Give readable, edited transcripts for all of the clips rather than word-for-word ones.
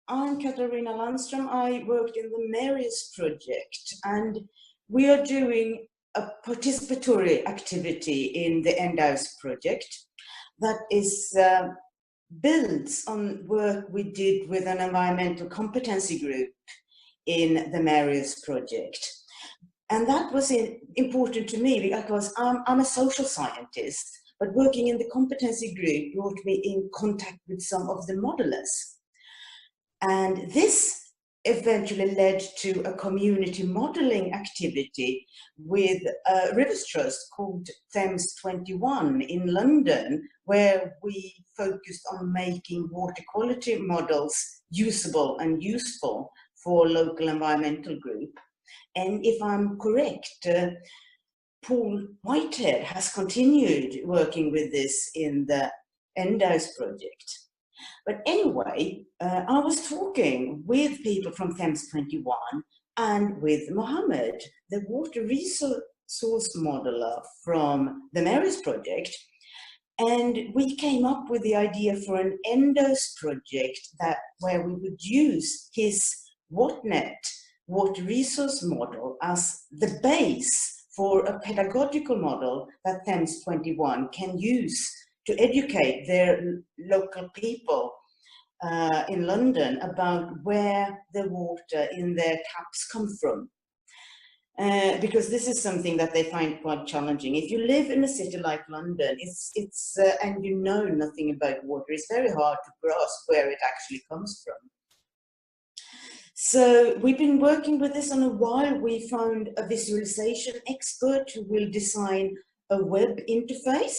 I'm Catharina Landström. I worked in the Mary's project, and we are doing a participatory activity in the Endhouse project that is builds on work we did with an environmental competency group in the Mary's project. And that was important to me because I'm a social scientist, but working in the competency group brought me in contact with some of the modelers. And this eventually led to a community modeling activity with a Rivers Trust called Thames 21 in London, where we focused on making water quality models usable and useful for local environmental group. And if I'm correct, Paul Whitehead has continued working with this in the Endhouse project. But anyway, I was talking with people from Thames 21 and with Mohammed, the water resource modeler from the Mary's project. And we came up with the idea for an Endhouse project where we would use his WattNet water resource model as the base for a pedagogical model that Thames 21 can use to educate their local people in London about where the water in their taps come from. Because this is something that they find quite challenging. If you live in a city like London, and you know nothing about water, it's very hard to grasp where it actually comes from. So we've been working with this on a while. We found a visualization expert who will design a web interface.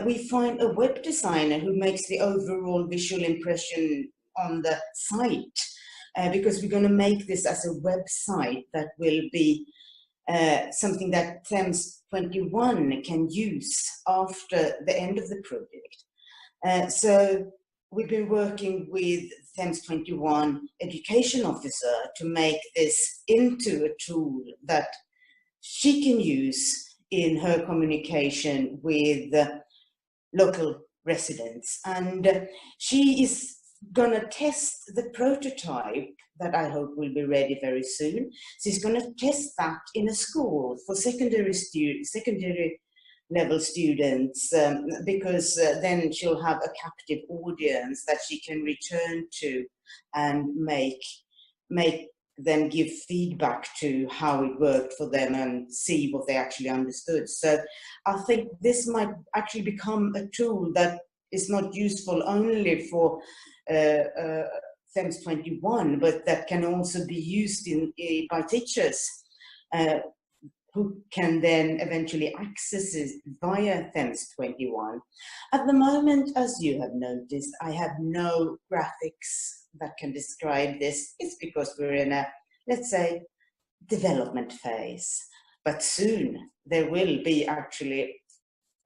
We find a web designer who makes the overall visual impression on the site, because we're going to make this as a website that will be something that Thames 21 can use after the end of the project. So we've been working with Thames 21 education officer to make this into a tool that she can use in her communication with local residents. And she is gonna test the prototype that I hope will be ready very soon. She's gonna test that in a school for secondary level students, because then she'll have a captive audience that she can return to and make them give feedback to how it worked for them and see what they actually understood. So I think this might actually become a tool that is not useful only for Thames 21, but that can also be used by teachers who can then eventually access it via Thames 21. At the moment, as you have noticed, I have no graphics that can describe this. It's because we're in a, let's say, development phase. But soon there will be actually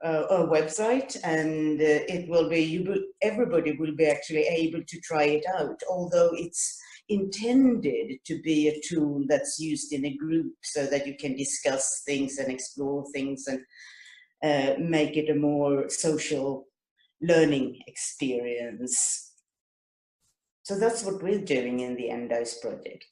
a website, and it will be, everybody will be actually able to try it out, although it's intended to be a tool that's used in a group so that you can discuss things and explore things and make it a more social learning experience. So that's what we're doing in the Endhouse project.